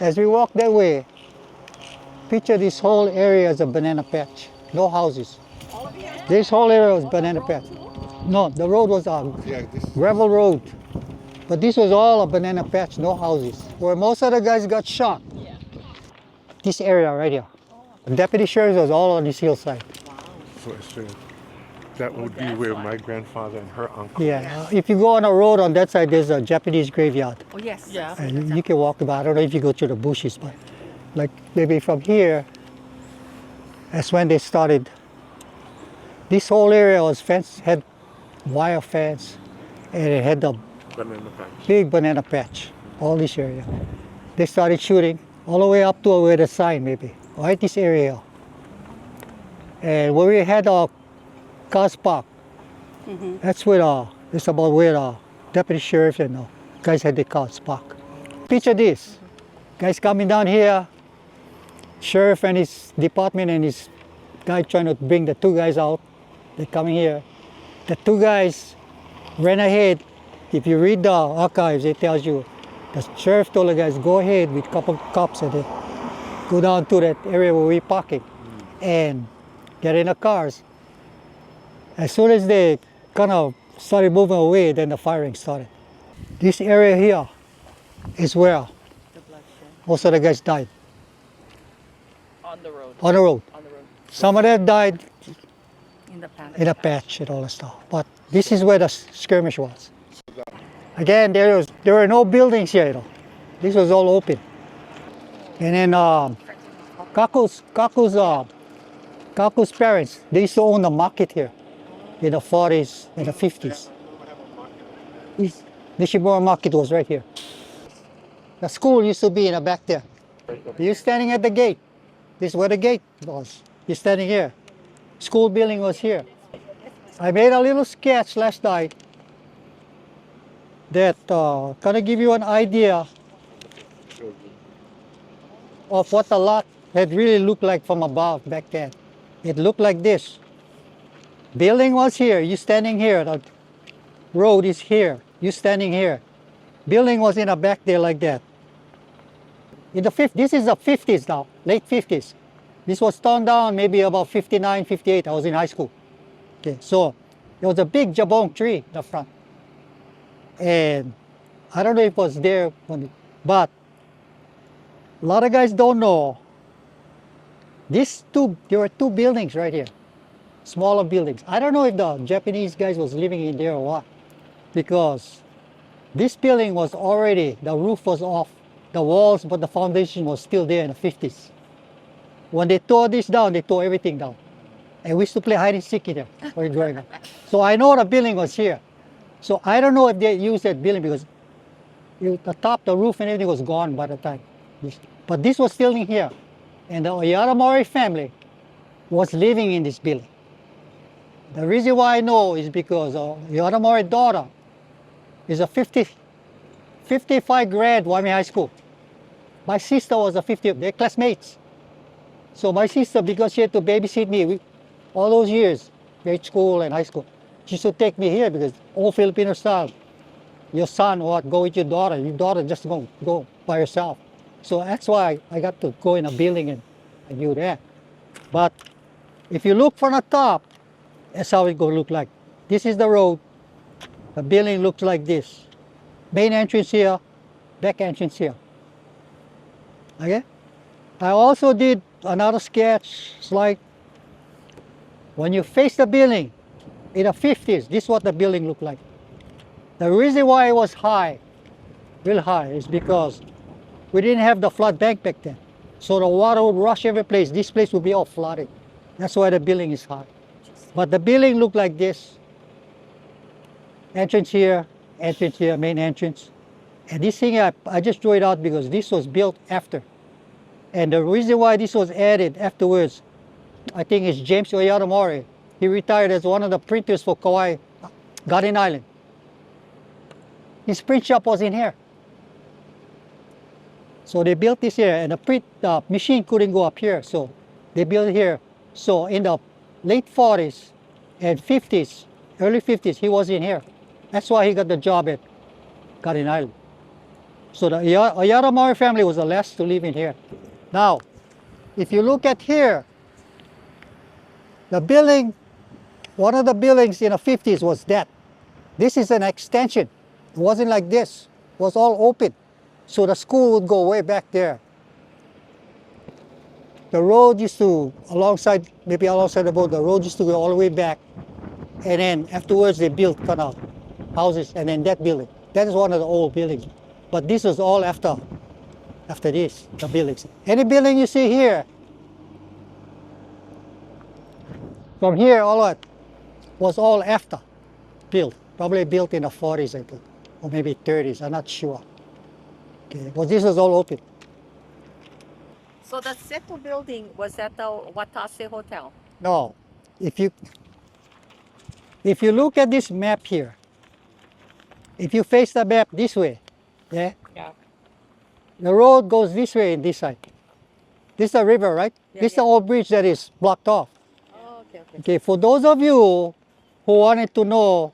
As we walk that way, picture this whole area as a banana patch. No houses. This whole area was banana patch. No, the road was a gravel road. But this was all a banana patch, no houses. Where most of the guys got shot. This area right here. The deputy sheriff was all on this hillside. So that would be where my grandfather and her uncle. Yeah, if you go on a road on that side, there's a Japanese graveyard. Oh, yes. Yeah. And you can walk about. I don't know if you go through the bushes, but like maybe from here, that's when they started. This whole area was fenced, had wire fence, and it had the Banana patch. big banana patch, all this area. They started shooting all the way up to where the sign maybe, right this area. And where we had our cars parked, that's where it's about where the deputy sheriff and the guys had the cars parked. Picture this, guys coming down here, sheriff and his department and his guy trying to bring the two guys out. They're coming here. The two guys ran ahead. If you read the archives, it tells you the sheriff told the guys, go ahead with a couple of cops and they go down to that area where we're parking and get in the cars. As soon as they kind of started moving away, then the firing started. This area here is where The bloodshed. most of the guys died, On the road. on the road. On the road. Some of them died In the past. in a patch and all that stuff. But this is where the skirmish was. Again, there were no buildings here, you know. This was all open. And then Kaku's parents, they used to own the market here in the 40s and the 50s. The Shibura market was right here. The school used to be in the back there. You're standing at the gate. This is where the gate was. You're standing here. School building was here. I made a little sketch last night that kind of give you an idea of what the lot had really looked like from above back then. It looked like this. Building was here, you standing here, the road is here, you standing here. Building was in the back there like that. In the this is the 50s now, late 50s. This was torn down maybe about 59, 58, I was in high school. Okay, so there was a big jabong tree in the front. And I don't know if it was there, but a lot of guys don't know. There were two buildings right here, smaller buildings. I don't know if the Japanese guys was living in there or what, because this building was already, the roof was off, the walls, but the foundation was still there in the 50s. When they tore this down, they tore everything down. And we used to play hide and seek in there when growing up. So I know the building was here. So I don't know if they used that building because the top, the roof and everything was gone by the time. But this was still in here. And the Yaramori family was living in this building. The reason why I know is because Yaramori daughter is a 55 grad Wyoming High School. My sister was a 50, they're classmates. So my sister, because she had to babysit me all those years, grade school and high school, she used to take me here because all Filipino style. Your son or what, go with your daughter just go by herself. So that's why I got to go in a building and I knew that. But if you look from the top, that's how it going to look like. This is the road. The building looks like this. Main entrance here, back entrance here. Okay? I also did another sketch. It's like when you face the building in the 50s, this is what the building looked like. The reason why it was high, real high, is because we didn't have the flood bank back then. So the water would rush every place. This place would be all flooded. That's why the building is high. But the building looked like this. Entrance here, main entrance. And this thing, I just drew it out because this was built after. And the reason why this was added afterwards, I think is James Oyaramori. He retired as one of the printers for Kauai, Garden Island. His print shop was in here. So they built this here, and the print machine couldn't go up here, so they built it here. So in the late 40s and 50s, early 50s, he was in here. That's why he got the job at Garden Island. So the Oyara Maori family was the last to live in here. Now, if you look at here, the building, one of the buildings in the 50s was that. This is an extension. It wasn't like this. It was all open. So the school would go way back there. The road used to, maybe alongside the boat, the road used to go all the way back. And then afterwards they built kind of houses, and then that building. That is one of the old buildings. But this was all after this, the buildings. Any building you see here, from here all that, was all after built. Probably built in the 40s, I think, or maybe 30s, I'm not sure. Okay, but this was all open. So the Seto building was at the Watase Hotel. No, if you look at this map here, if you face the map this way, yeah, Yeah. the road goes this way and this side. This is the river, right? Yeah, This is the old bridge that is blocked off. Oh, okay. Okay, for those of you who wanted to know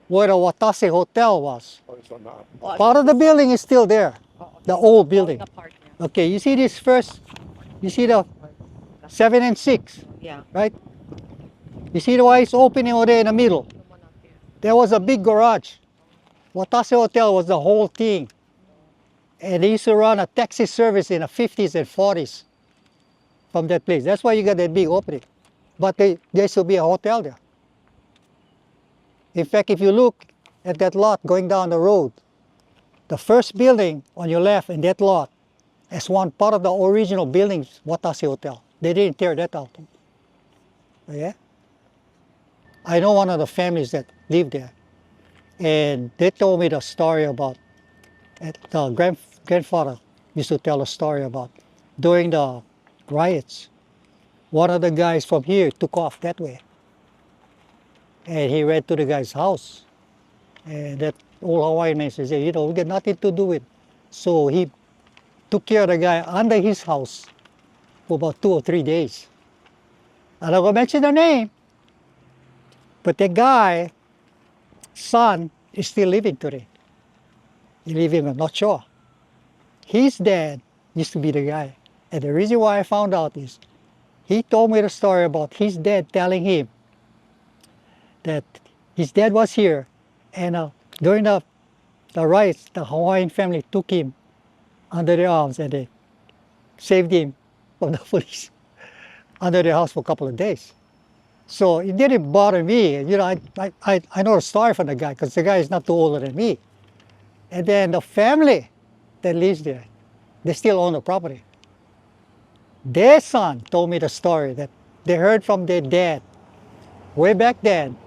where the Watase Hotel was, Oh, it's on the Oh, part of the building is still there, okay. the old building. Falling apart now. Okay, you see this first, you see the 7 and 6, Yeah. right? You see why it's opening over there in the middle? The one up here. There was a big garage. Watase Hotel was the whole thing. And they used to run a taxi service in the 50s and 40s from that place. That's why you got that big opening. But there used to be a hotel there. In fact, if you look at that lot going down the road, the first building on your left in that lot is one part of the original buildings, Watase Hotel. They didn't tear that out. Yeah? I know one of the families that lived there. And they told me the story about, the grandfather used to tell a story about during the riots, one of the guys from here took off that way. And he ran to the guy's house. And that old Hawaiian man says, you know, we got nothing to do with it. So he took care of the guy under his house for about 2 or 3 days. I'm not going to mention the name, but the guy's son is still living today. He's living in North Shore. His dad used to be the guy. And the reason why I found out is he told me the story about his dad telling him that his dad was here, and during the riots, the Hawaiian family took him under their arms and they saved him from the police under their house for a couple of days. So it didn't bother me. You know, I know the story from the guy because the guy is not too older than me. And then the family that lives there, they still own the property. Their son told me the story that they heard from their dad way back then.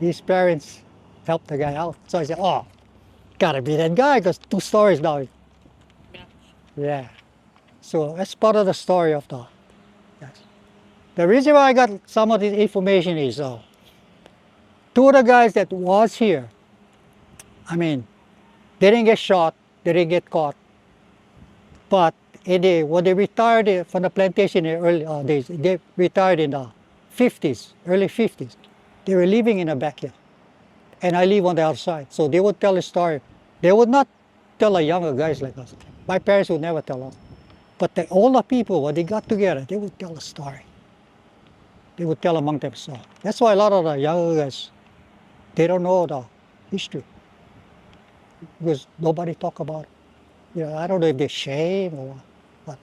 His parents helped the guy out. So I said, oh, gotta be that guy because 2 stories now. Yeah. Yeah. So that's part of the story of the. Yes. The reason why I got some of this information is 2 of the guys that was here, I mean, they didn't get shot, they didn't get caught. But when they retired from the plantation in the early days, they retired in the 50s, early 50s. They were living in the backyard. And I live on the outside. So they would tell a story. They would not tell the younger guys like us. My parents would never tell us. But the older people, when they got together, they would tell a story. They would tell among themselves. That's why a lot of the younger guys, they don't know the history. Because nobody talk about it. You know, I don't know if they're ashamed or what, but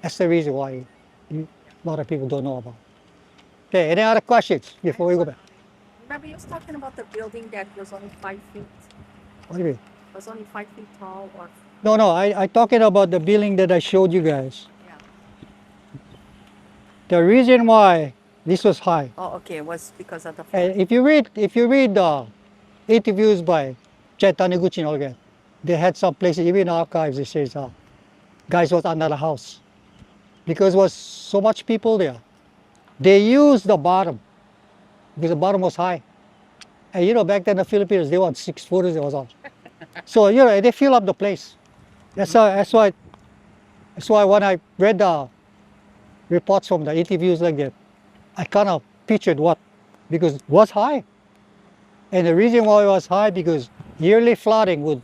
that's the reason why a lot of people don't know about it. Okay, any other questions before we go back? Remember, you was talking about the building that was only 5 feet. What do you mean? Was only 5 feet tall, or No, I talking about the building that I showed you guys. yeah. The reason why this was high. Oh, okay. It was because of the. If you read the interviews by Chet Taniguchi and all that, they had some places, even in the archives, it says guys was under the house. Because there was so much people there. They used the bottom, because the bottom was high. And you know, back then the Filipinos, they want 6 footers, they was all. So, you know, they fill up the place. That's why when I read the reports from the interviews like that, I kind of pictured because it was high. And the reason why it was high, because yearly flooding would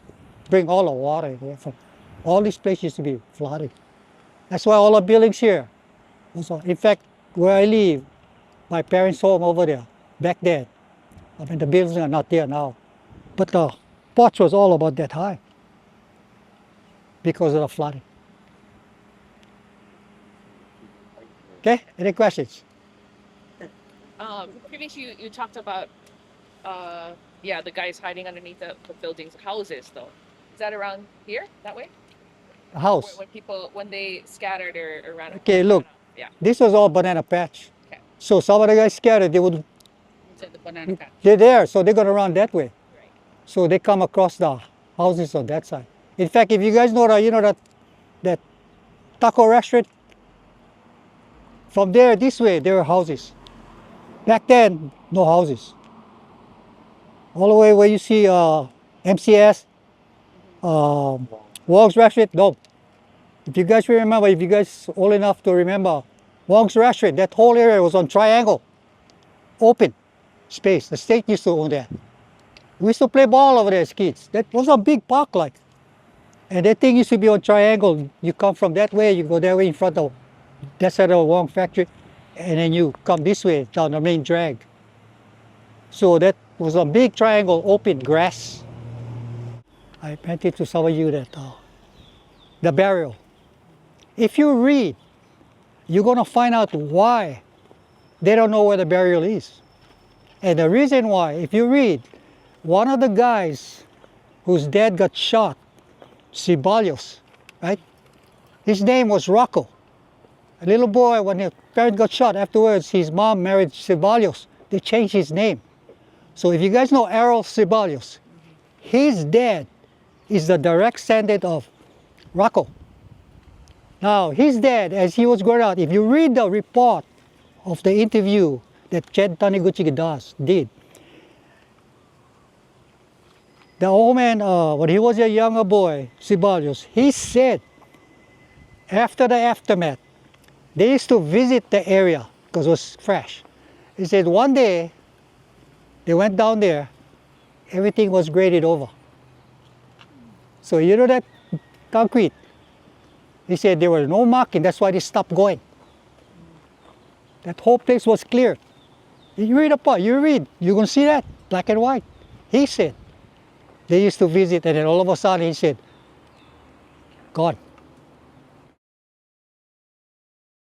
bring all the water here from all these places used to be flooded. That's why all the buildings here. Also, in fact, where I live, my parents' home over there, back then. I mean, the buildings are not there now. But the porch was all about that high because of the flooding. Okay, any questions? Previously, you talked about, the guys hiding underneath the buildings, houses, though. Is that around here, that way? The house. When they scattered or ran? Okay, look, Yeah. this was all banana patch. Okay. So some of the guys scattered, they would, Inside the banana patch. they're there, so they're gonna run that way. Right. So they come across the houses on that side. In fact, if you guys know that taco restaurant, from there this way there were houses. Back then, no houses. All the way where you see MCS, Wong's Restaurant, no. If you guys remember, if you guys old enough to remember, Wong's Restaurant, that whole area was on triangle, open space. The state used to own that. We used to play ball over there as kids. That was a big park like. And that thing used to be on triangle. You come from that way, you go that way in front of that side of the Wong factory, and then you come this way down the main drag. So that was a big triangle, open grass. I mentioned to some of you that the burial. If you read, you're gonna find out why they don't know where the burial is. And the reason why, if you read, one of the guys whose dad got shot, Ceballos, right? His name was Rocco. A little boy, when his parents got shot, afterwards his mom married Ceballos. They changed his name. So if you guys know Errol Ceballos, his dad is the direct descendant of Rocco. Now, his dad, as he was growing up, if you read the report of the interview that Chen Taniguchi did, the old man, when he was a younger boy, Ceballos, he said, after the aftermath, they used to visit the area because it was fresh. He said one day, they went down there, everything was graded over. So you know that concrete? He said there was no marking, that's why they stopped going. That whole place was cleared. You read you're going to see that, black and white. He said, they used to visit, and then all of a sudden he said, gone.